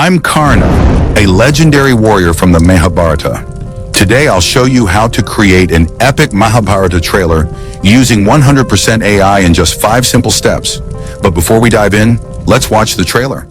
I'm Karna, a legendary warrior from the Mahabharata. Today I'll show you how to create an epic Mahabharata trailer using 100% AI in just 5 simple steps. But before we dive in, let's watch the trailer.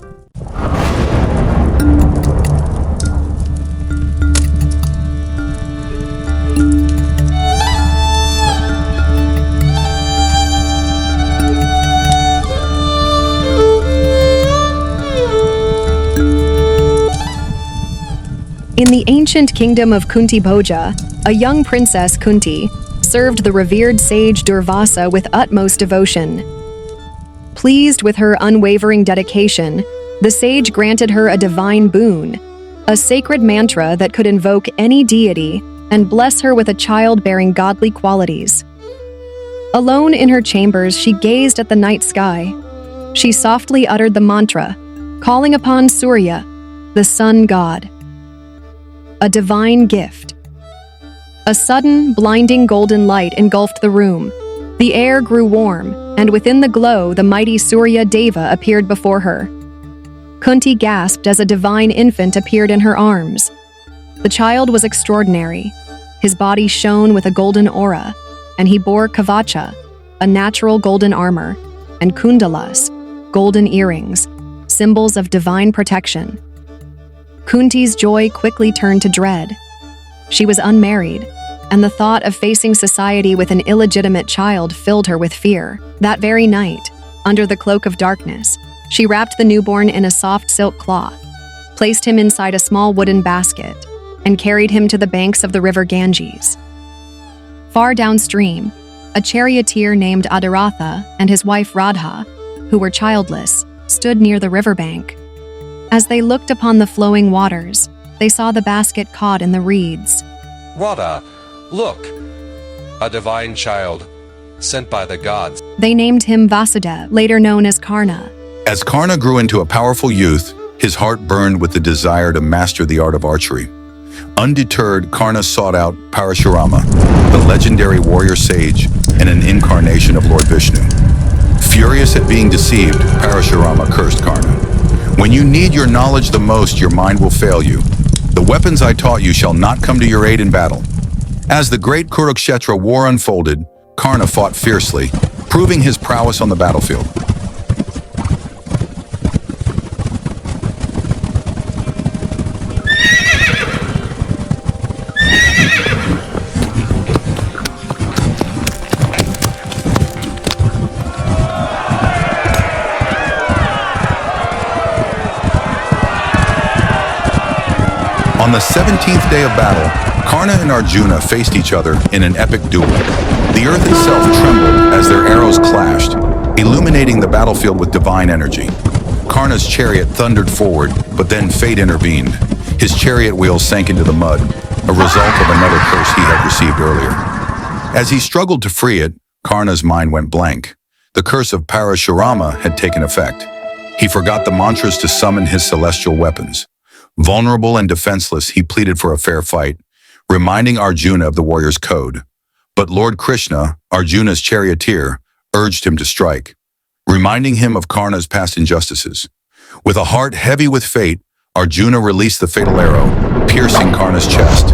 In the ancient kingdom of Kunti Bhoja, a young princess Kunti served the revered sage Durvasa with utmost devotion. Pleased with her unwavering dedication, the sage granted her a divine boon, a sacred mantra that could invoke any deity and bless her with a child bearing godly qualities. Alone in her chambers, she gazed at the night sky. She softly uttered the mantra, calling upon Surya, the sun god. A divine gift. A sudden, blinding golden light engulfed the room. The air grew warm, and within the glow, the mighty Surya Deva appeared before her. Kunti gasped as a divine infant appeared in her arms. The child was extraordinary. His body shone with a golden aura, and he bore kavacha, a natural golden armor, and kundalas, golden earrings, symbols of divine protection. Kunti's joy quickly turned to dread. She was unmarried, and the thought of facing society with an illegitimate child filled her with fear. That very night, under the cloak of darkness, she wrapped the newborn in a soft silk cloth, placed him inside a small wooden basket, and carried him to the banks of the river Ganges. Far downstream, a charioteer named Adiratha and his wife Radha, who were childless, stood near the riverbank. As they looked upon the flowing waters, they saw the basket caught in the reeds. Radha, look! A divine child, sent by the gods. They named him Vasudeva, later known as Karna. As Karna grew into a powerful youth, his heart burned with the desire to master the art of archery. Undeterred, Karna sought out Parashurama, the legendary warrior sage and an incarnation of Lord Vishnu. Furious at being deceived, Parashurama cursed Karna. When you need your knowledge the most, your mind will fail you. The weapons I taught you shall not come to your aid in battle. As the great Kurukshetra war unfolded, Karna fought fiercely, proving his prowess on the battlefield. On the 17th day of battle, Karna and Arjuna faced each other in an epic duel. The earth itself trembled as their arrows clashed, illuminating the battlefield with divine energy. Karna's chariot thundered forward, but then fate intervened. His chariot wheels sank into the mud, a result of another curse he had received earlier. As he struggled to free it, Karna's mind went blank. The curse of Parashurama had taken effect. He forgot the mantras to summon his celestial weapons. Vulnerable and defenseless, he pleaded for a fair fight, reminding Arjuna of the warrior's code. But Lord Krishna, Arjuna's charioteer, urged him to strike, reminding him of Karna's past injustices. With a heart heavy with fate, Arjuna released the fatal arrow, piercing Karna's chest.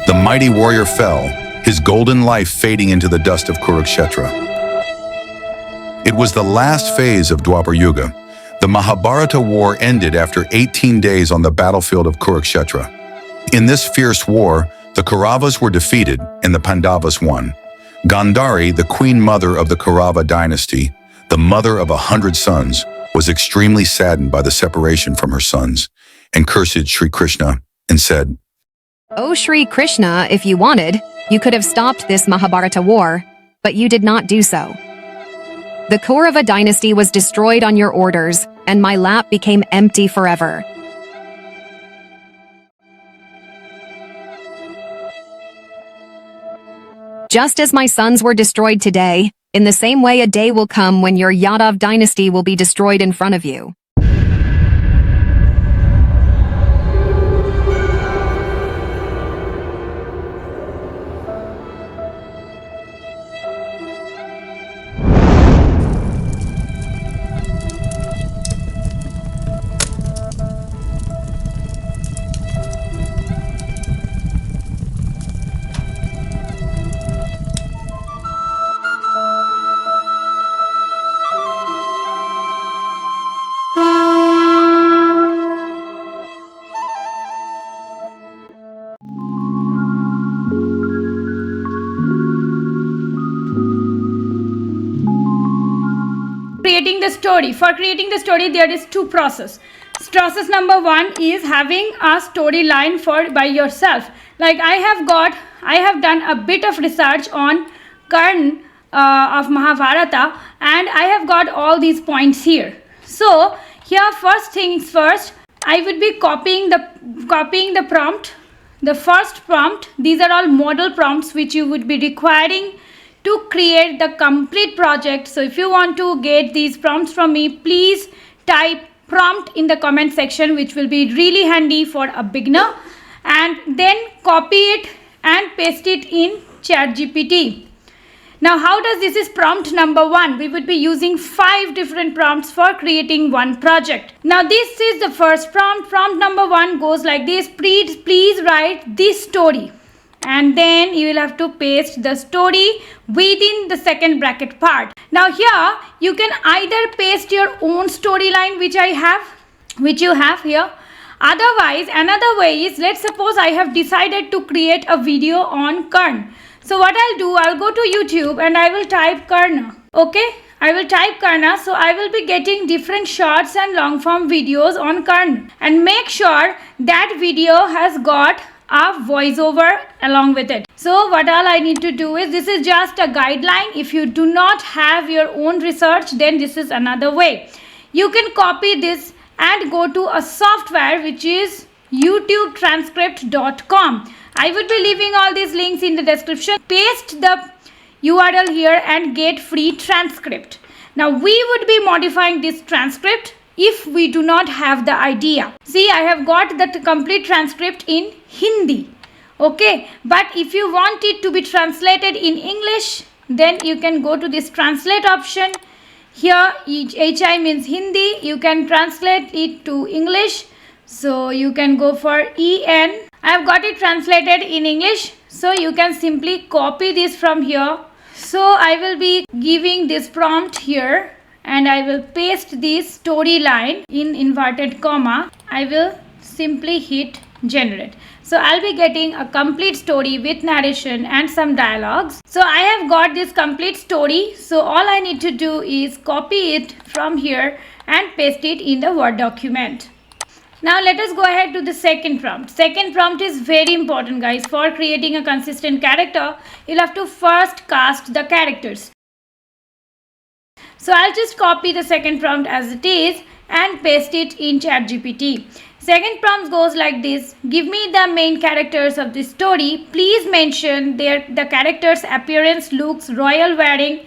The mighty warrior fell, his golden life fading into the dust of Kurukshetra. It was the last phase of Dwapar Yuga. The Mahabharata war ended after 18 days on the battlefield of Kurukshetra. In this fierce war, the Kauravas were defeated and the Pandavas won. Gandhari, the queen mother of the Kaurava dynasty, the mother of 100 sons, was extremely saddened by the separation from her sons and cursed Sri Krishna and said, "O Sri Krishna, if you wanted, you could have stopped this Mahabharata war, but you did not do so. The Kaurava dynasty was destroyed on your orders, and my lap became empty forever." Just as my sons were destroyed today, in the same way a day will come when your Yadav dynasty will be destroyed in front of you. Creating the story. For creating the story, there is two process. Process number one is having a storyline for by yourself. Like I have done a bit of research on Karna of Mahabharata, and I have got all these points here. So here, first things first, I would be copying the prompt, the first prompt. These are all model prompts which you would be requiring to create the complete project. So if you want to get these prompts from me, please type prompt in the comment section, which will be really handy for a beginner, and then copy it and paste it in ChatGPT. Now how does this is prompt number one. We would be using 5 different prompts for creating one project. Now this is the first prompt. Prompt number one goes like this: please write this story. And then you will have to paste the story within the second bracket part. Now here you can either paste your own storyline which you have here. Otherwise, another way is, let's suppose I have decided to create a video on Karna. So what I'll do, I'll go to YouTube and I will type Karna. Okay, I will type Karna. So I will be getting different shorts and long form videos on Karna, and make sure that video has got a voiceover along with it. So what all I need to do is, this is just a guideline. If you do not have your own research, then this is another way. You can copy this and go to a software which is youtubetranscript.com. I would be leaving all these links in the description. Paste the URL here and get free transcript. Now we would be modifying this transcript if we do not have the idea. See, I have got the complete transcript in Hindi. Okay, but if you want it to be translated in English, then you can go to this translate option. Here HI means Hindi. You can translate it to English. So you can go for EN. I have got it translated in English. So you can simply copy this from here. So I will be giving this prompt here, and I will paste this storyline in inverted comma. I will simply hit generate. So I'll be getting a complete story with narration and some dialogues. So I have got this complete story. So all I need to do is copy it from here and paste it in the Word document. Now let us go ahead to the second prompt. Second prompt is very important, guys. For creating a consistent character, you'll have to first cast the characters. So I'll just copy the second prompt as it is and paste it in ChatGPT. Second prompt goes like this: give me the main characters of this story. Please mention the characters' appearance, looks, royal wearing,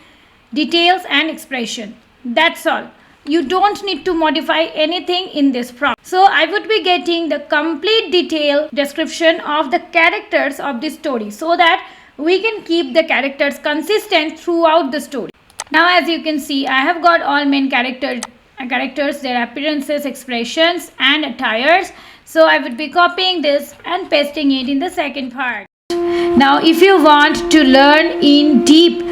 details and expression. That's all. You don't need to modify anything in this prompt. So I would be getting the complete detailed description of the characters of this story, so that we can keep the characters consistent throughout the story. Now as you can see, I have got all main characters, their appearances, expressions and attires. So I would be copying this and pasting it in the second part. Now if you want to learn in deep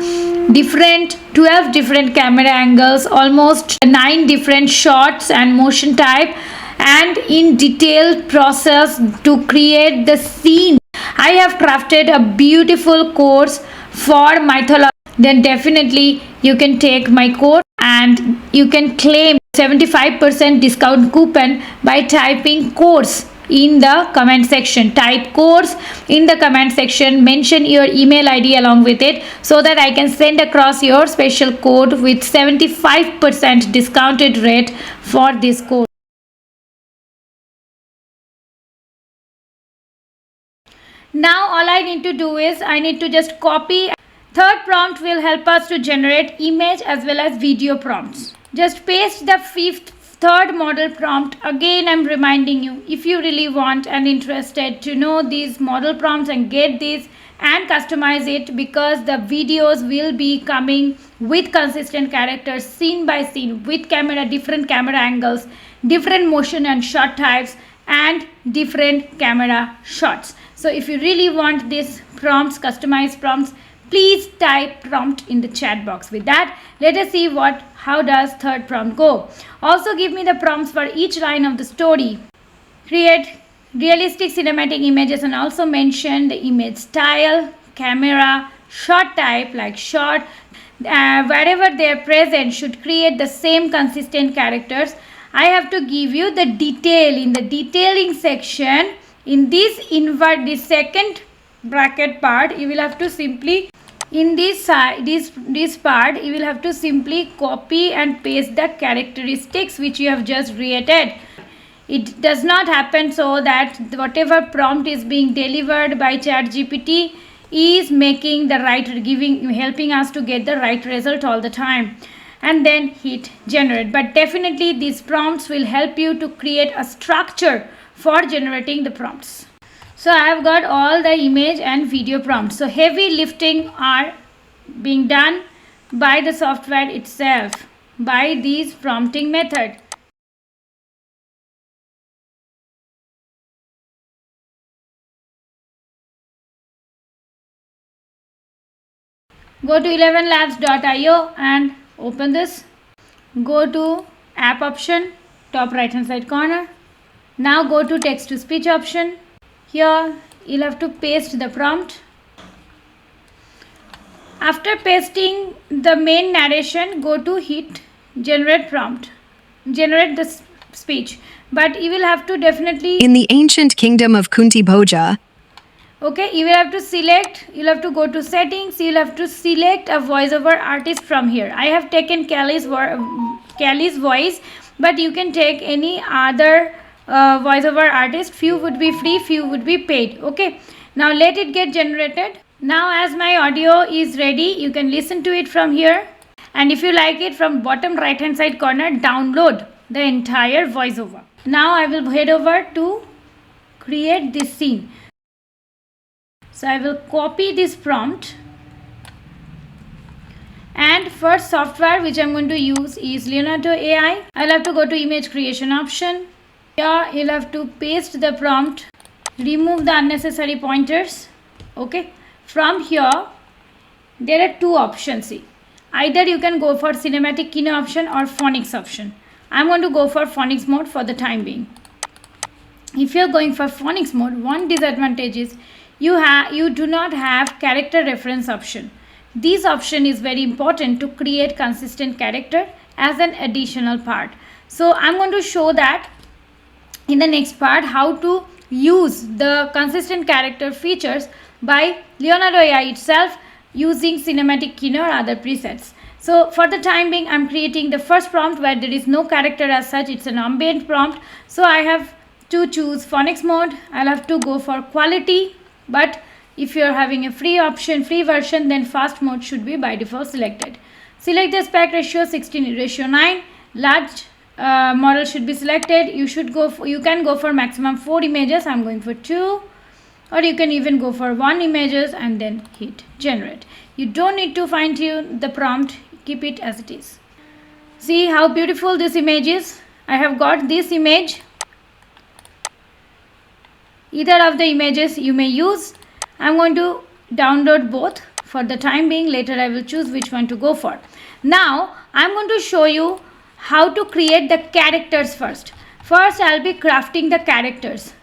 12 different camera angles, almost 9 different shots and motion type, and in detailed process to create the scene, I have crafted a beautiful course for mythology. Then definitely you can take my course and you can claim 75% discount coupon by typing course in the comment section. Type course in the comment section, mention your email ID along with it, so that I can send across your special code with 75% discounted rate for this course. Now all I need to do is, I need to just copy Third prompt will help us to generate image as well as video prompts. Just paste the third model prompt. Again, I'm reminding you, if you really want and interested to know these model prompts and get these and customize it, because the videos will be coming with consistent characters, scene by scene, with different camera angles, different motion and shot types, and different camera shots. So if you really want these prompts, customized prompts, please type prompt in the chat box. With that, let us see how does third prompt go. Also give me the prompts for each line of the story. Create realistic cinematic images and also mention the image style, camera, shot type like shot. Wherever they are present should create the same consistent characters. I have to give you the detail in the detailing section. In this second bracket part, you will have to simply this part you will have to simply copy and paste the characteristics which you have just created. It does not happen so that whatever prompt is being delivered by ChatGPT is making the right, helping us to get the right result all the time, and then hit generate. But definitely these prompts will help you to create a structure for generating the prompts. So I have got all the image and video prompts. So heavy lifting are being done by the software itself by this prompting method. Go to 11labs.io and open this. Go to app option, top right hand side corner. Now go to text to speech option. Here you'll have to paste the prompt. After pasting the main narration, go to hit generate prompt, generate the speech. But you will have to definitely, In the ancient kingdom of Kunti Bhoja, okay, you will have to select, you'll have to go to settings, you'll have to select a voiceover artist from here. I have taken Kelly's voice, but you can take any other voiceover artist. Few would be free, few would be paid. Okay, now let it get generated. Now as my audio is ready, you can listen to it from here, and if you like it, from bottom right hand side corner, download the entire voiceover. Now I will head over to create this scene. So I will copy this prompt, and first software which I am going to use is Leonardo AI. I'll have to go to image creation option. Here you'll have to paste the prompt, remove the unnecessary pointers. Okay, from here there are two options. See, either you can go for cinematic kino option or phonics option. I'm going to go for phonics mode for the time being. If you're going for phonics mode, one disadvantage is you do not have character reference option. This option is very important to create consistent character as an additional part. So I'm going to show that in the next part, how to use the consistent character features by Leonardo AI itself using cinematic kino or other presets. So for the time being, I'm creating the first prompt where there is no character as such. It's an ambient prompt. So I have to choose phonics mode. I'll have to go for quality. But if you're having a free version, then fast mode should be by default selected. Select the aspect ratio 16:9. Large model should be selected. You can go for maximum 4 images. I'm going for 2, or you can even go for 1 images and then hit generate. You don't need to fine tune the prompt. Keep it as it is. See how beautiful this image is. I have got this image. Either of the images you may use. I'm going to download both for the time being. Later I will choose which one to go for. Now I'm going to show you how to create the characters first. First I'll be crafting the characters,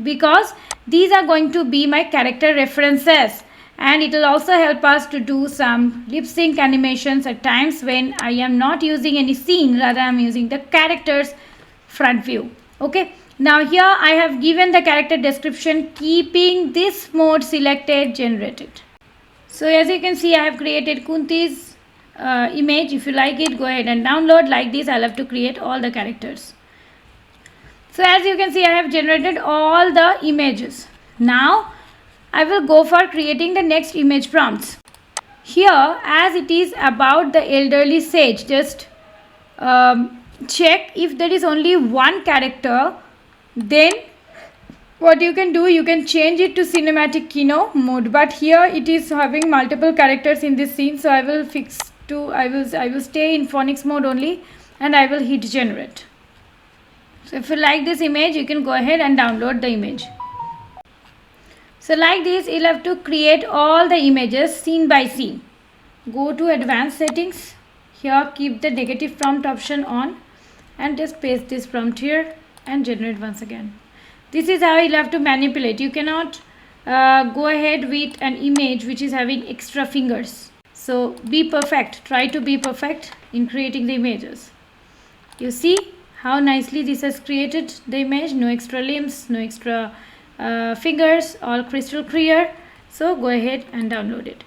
because these are going to be my character references, and it will also help us to do some lip sync animations at times when I am not using any scene, rather I am using the characters front view. Okay. Now here I have given the character description, keeping this mode selected, generated. So as you can see, I have created Kunti's image. If you like it, go ahead and download. Like this, I'll have to create all the characters. So as you can see, I have generated all the images. Now I will go for creating the next image prompts. here, as it is about the elderly sage, just check if there is only one character, then what you can do, you can change it to cinematic kino mode. But here it is having multiple characters in this scene, so I will fix to I will stay in phonics mode only, and I will hit generate. So if you like this image, you can go ahead and download the image. So like this, you'll have to create all the images scene by scene. Go to advanced settings. Here keep the negative prompt option on and just paste this prompt here and generate once again. This is how you'll have to manipulate. You cannot go ahead with an image which is having extra fingers. So be perfect. Try to be perfect in creating the images. You see how nicely this has created the image. No extra limbs, no extra fingers, all crystal clear. So go ahead and download it.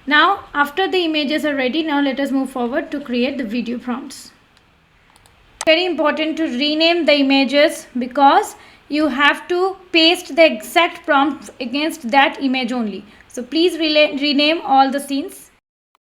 Now after the images are ready, now let us move forward to create the video prompts. Very important to rename the images, because you have to paste the exact prompt against that image only. So please rename all the scenes.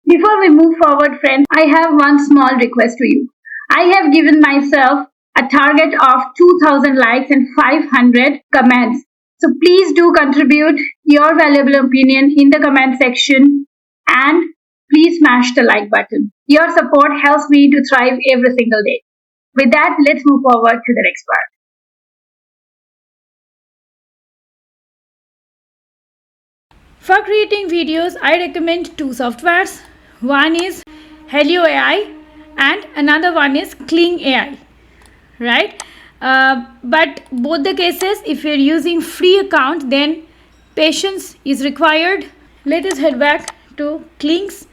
Before we move forward, friends, I have one small request to you. I have given myself a target of 2000 likes and 500 comments. So please do contribute your valuable opinion in the comment section, and please smash the like button. Your support helps me to thrive every single day. With that, let's move forward to the next part. For creating videos, I recommend two softwares. One is Helio AI and another one is Kling AI, right? But both the cases, if you're using free account, then patience is required. Let us head back to Kling's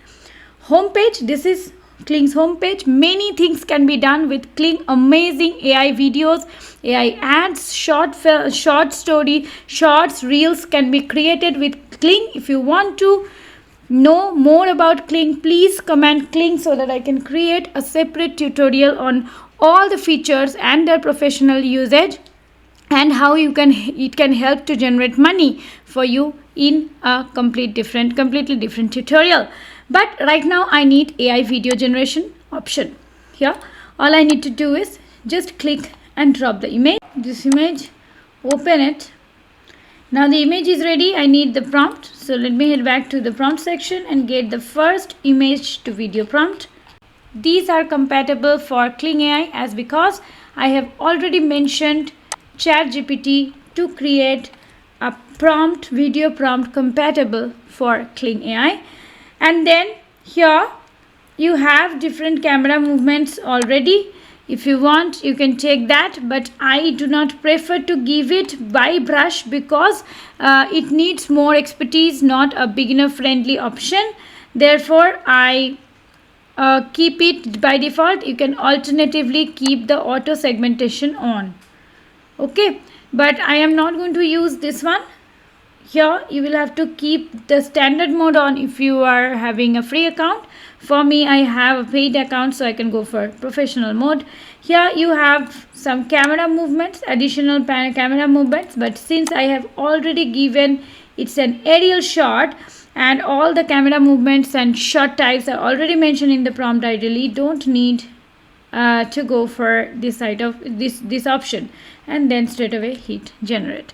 homepage. This is Kling's homepage. Many things can be done with Kling. Amazing AI videos, AI ads, short story, shorts, reels can be created with Kling. If you want to know more about Kling, please comment Kling so that I can create a separate tutorial on all the features and their professional usage and how it can help to generate money for you in a completely different tutorial. But right now I need AI video generation option. Here all I need to do is just click and drop the image. This image, open it. Now the image is ready. I need the prompt. So let me head back to the prompt section and get the first image to video prompt. These are compatible for Kling AI, as because I have already mentioned ChatGPT to create a prompt, video prompt compatible for Kling AI. And then here you have different camera movements already. If you want, you can take that, but I do not prefer to give it by brush because it needs more expertise, not a beginner friendly option. Therefore I keep it by default. You can alternatively keep the auto segmentation on. Okay, but I am not going to use this one. Here you will have to keep the standard mode on if you are having a free account. For me, I have a paid account, so I can go for professional mode. Here you have some camera movements, additional camera movements, but since I have already given it's an aerial shot and all the camera movements and shot types are already mentioned in the prompt, I really don't need to go for this side of this option, and then straight away hit generate.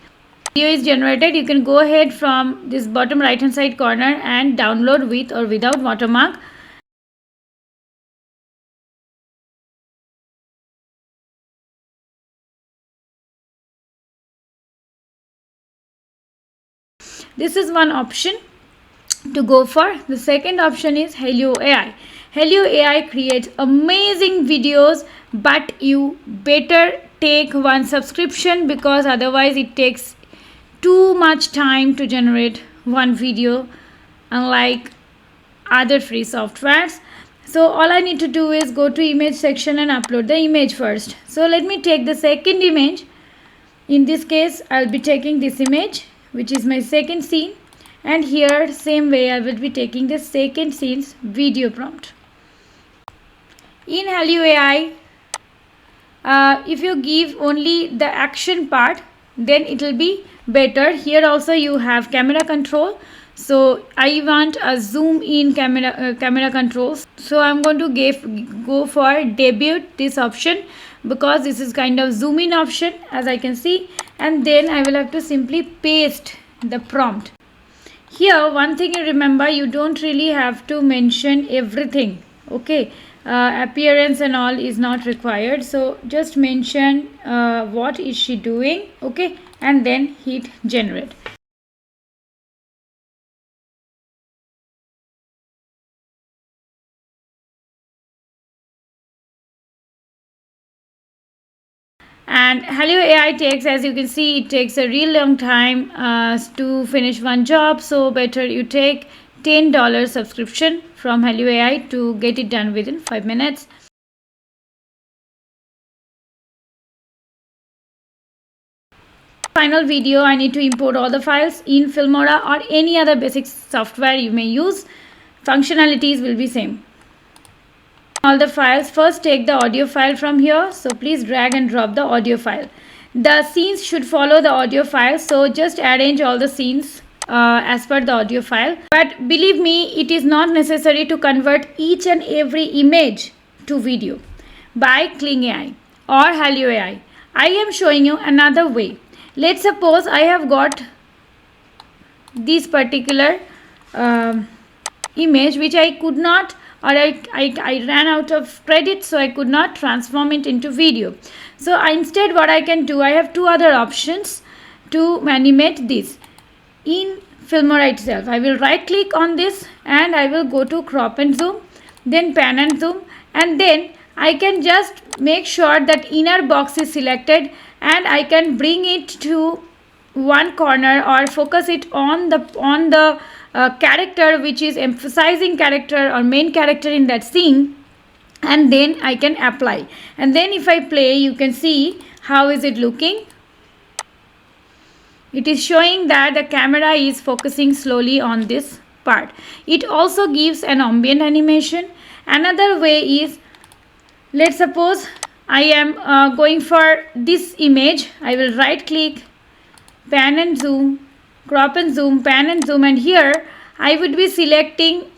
Video is generated. You can go ahead from this bottom right hand side corner and download with or without watermark. This is one option to go for. The second option is Helio AI. Helio AI creates amazing videos, but you better take one subscription because otherwise it takes too much time to generate one video, unlike other free softwares. So all I need to do is go to image section and upload the image first. So let me take the second image. In this case I'll be taking this image, which is my second scene, and here same way I will be taking the second scene's video prompt. In Helio AI, if you give only the action part, then it will be better. Here also you have camera control, So I want a zoom in camera controls. So I'm going to go for debut this option, because this is kind of zoom in option, as I can see, and then I will have to simply paste the prompt. Here one thing you remember, you don't really have to mention everything, okay. Appearance and all is not required, so just mention what is she doing, okay, and then hit generate. And Hello AI takes, as you can see, it takes a real long time to finish one job, so better you take $10 subscription from Hello AI to get it done within 5 minutes. Final video, I need to import all the files in Filmora or any other basic software you may use. Functionalities will be same. All the files, first take the audio file from here, so please drag and drop the audio file. The scenes should follow the audio file, so just arrange all the scenes as per the audio file. But believe me, it is not necessary to convert each and every image to video by Kling AI or Hello AI. I am showing you another way. Let's suppose I have got this particular image which I could not, or I ran out of credit, so I could not transform it into video. So instead what I can do, I have two other options to animate this in Filmora itself. I will right click on this and I will go to crop and zoom, then pan and zoom, and then I can just make sure that inner box is selected, and I can bring it to one corner or focus it on the character which is emphasizing character or main character in that scene, and then I can apply. And then if I play, you can see how is it looking. It is showing that the camera is focusing slowly on this part. It also gives an ambient animation. Another way is, let's suppose I am going for this image. I will right click, pan and zoom, crop and zoom, pan and zoom, and here I would be selecting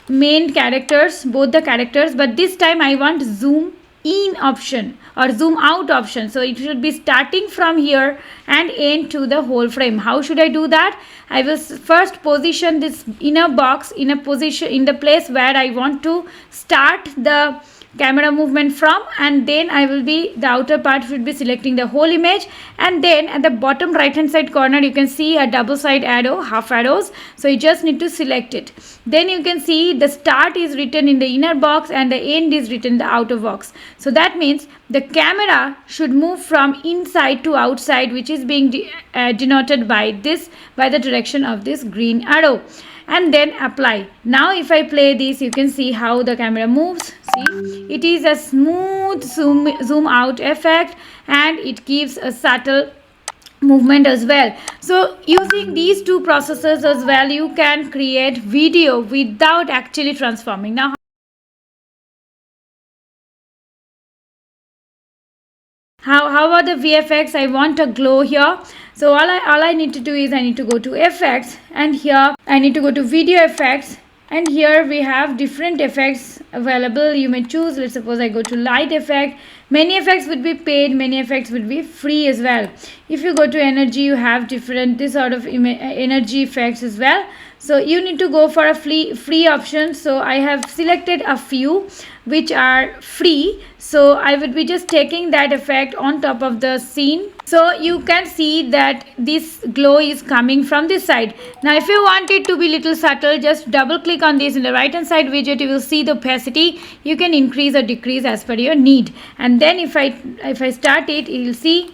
main characters, both the characters, but this time I want zoom in option or zoom out option. So it should be starting from here and end to the whole frame. How should I do that? I will first position this inner box in a position in the place where I want to start the camera movement from, and then I will be, the outer part should be selecting the whole image, and then at the bottom right hand side corner you can see a double side arrow, half arrows, so you just need to select it. Then you can see the start is written in the inner box and the end is written in the outer box. So that means the camera should move from inside to outside, which is being denoted by the direction of this green arrow, and then apply. Now if I play this, you can see how the camera moves. See, it is a smooth zoom out effect, and it gives a subtle movement as well. So using these two processes as well, you can create video without actually transforming. Now how about the VFX? I want a glow here. So all I need to do is I need to go to effects, and here I need to go to video effects, and here we have different effects available. You may choose. Let's suppose I go to light effect. Many effects would be paid, many effects would be free as well. If you go to energy, you have different this sort of energy effects as well. So you need to go for a free option. So I have selected a few which are free, so I would be just taking that effect on top of the scene. So you can see that this glow is coming from this side. Now if you want it to be little subtle, just double click on this in the right hand side widget. You will see the opacity. You can increase or decrease as per your need, and then if I start it, you will see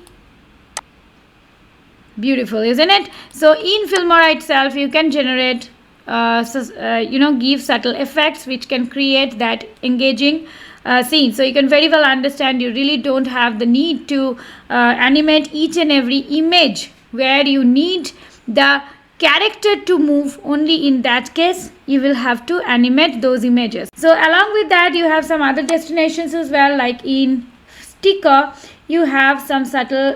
beautiful, isn't it? So in Filmora itself you can generate give subtle effects which can create that engaging scene. So you can very well understand, you really don't have the need to animate each and every image where you need the character to move. Only in that case you will have to animate those images. So along with that, you have some other destinations as well, like in sticker, you have some subtle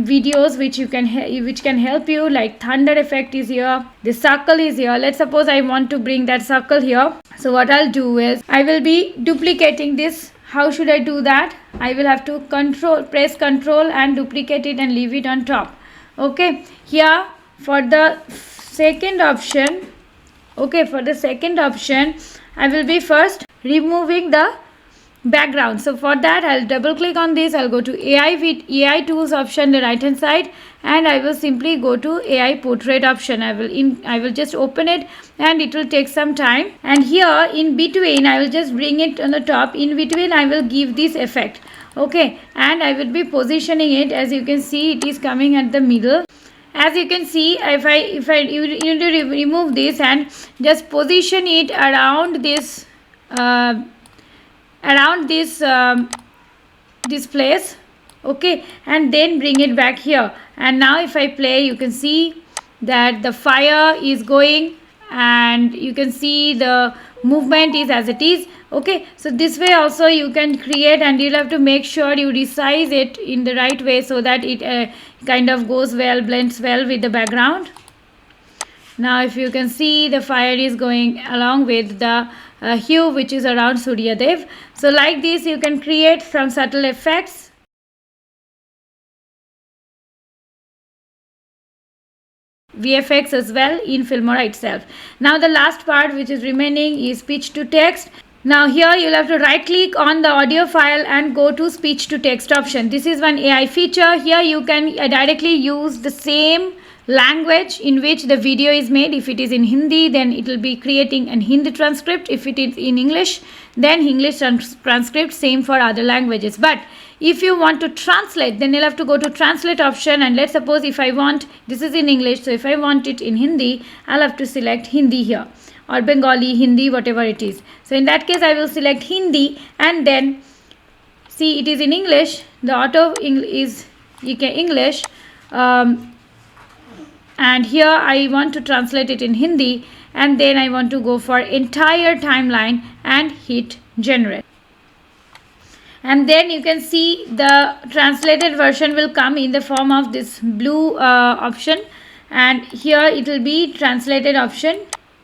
videos which can help you, like thunder effect is here, the circle is here. Let's suppose I want to bring that circle here. So what I'll do is I will be duplicating this. How should I do that? I will have to press control and duplicate it and leave it on top. Okay, here for the second option, I will be first removing the background. So for that, I'll double click on this. I'll go to AI tools option, the right hand side, and I will simply go to AI portrait option. I will just open it, and it will take some time. And here in between, I will just bring it on the top. In between, I will give this effect. Okay, and I will be positioning it. As you can see, it is coming at the middle. As you can see, if you need to remove this and just position it around this this place, okay, and then bring it back here. And now if I play, you can see that the fire is going, and you can see the movement is as it is. Okay, so this way also you can create, and you'll have to make sure you resize it in the right way so that it kind of goes well, blends well with the background. Now if you can see, the fire is going along with the hue which is around Surya Dev. So like this you can create some subtle effects. VFX as well in Filmora itself. Now the last part which is remaining is speech to text. Now here you'll have to right click on the audio file and go to speech to text option. This is one AI feature. Here you can directly use the same language in which the video is made. If it is in Hindi, then it will be creating an Hindi transcript. If it is in English, then English transcript. Same for other languages. But if you want to translate, then you'll have to go to translate option, and let's suppose if I want, this is in English, so if I want it in Hindi, I'll have to select Hindi here, or Bengali, Hindi, whatever it is. So in that case I will select Hindi, and then see it is in English, the auto is English, and here I want to translate it in Hindi, and then I want to go for entire timeline and hit generate. And then you can see the translated version will come in the form of this blue option, and here it will be translated option.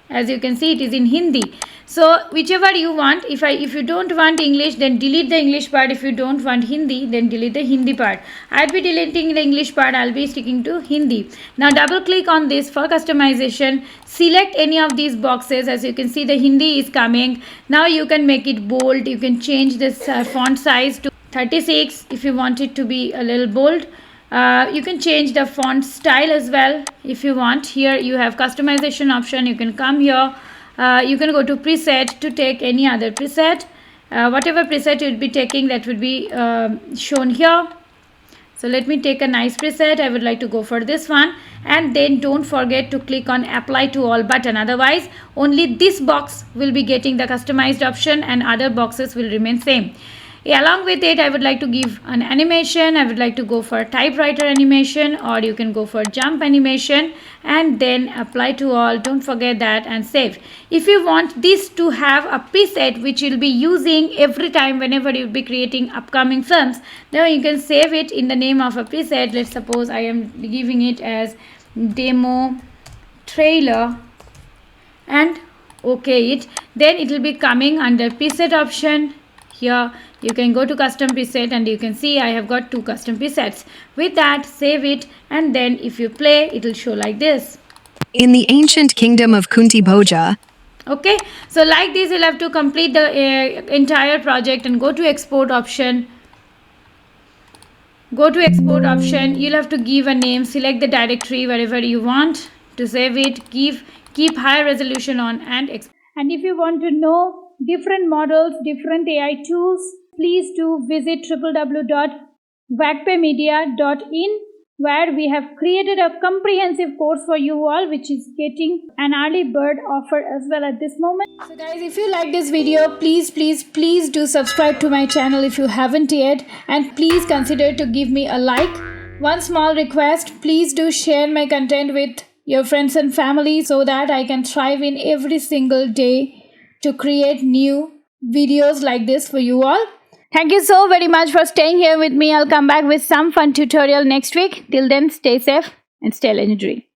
As you can see, it is in Hindi. So whichever you want, if you don't want English, then delete the English part. If you don't want Hindi, then delete the Hindi part. I'll be deleting the English part. I'll be sticking to Hindi. Now double click on this for customization. Select any of these boxes. As you can see, the Hindi is coming. Now you can make it bold. You can change this font size to 36 if you want it to be a little bold. You can change the font style as well if you want. Here you have customization option. You can come here. You can go to preset to take any other preset. Whatever preset you will be taking, that would be shown here. So let me take a nice preset. I would like to go for this one, and then don't forget to click on apply to all button. Otherwise only this box will be getting the customized option and other boxes will remain same. Along with it, I would like to give an animation. I would like to go for typewriter animation, or you can go for jump animation, and then apply to all. Don't forget that, and save. If you want this to have a preset which you'll be using every time whenever you'll be creating upcoming films, then you can save it in the name of a preset. Let's suppose I am giving it as demo trailer, and okay it. Then it will be coming under preset option. Here you can go to custom preset, and you can see I have got 2 custom presets. With that, save it, and then if you play, it will show like this. In the ancient kingdom of Kunti Bhoja, okay, so like this you'll have to complete the entire project and go to export option. Go to export option. You'll have to give a name, select the directory wherever you want to save it, keep high resolution on, and export. And if you want to know different models, different AI tools, please do visit www.vagpemedia.in, where we have created a comprehensive course for you all, which is getting an early bird offer as well at this moment. So guys, if you like this video, please do subscribe to my channel if you haven't yet, and please consider to give me a like. One small request, please do share my content with your friends and family so that I can thrive in every single day to create new videos like this for you all. Thank you so very much for staying here with me. I'll come back with some fun tutorial next week. Till then, stay safe and stay legendary.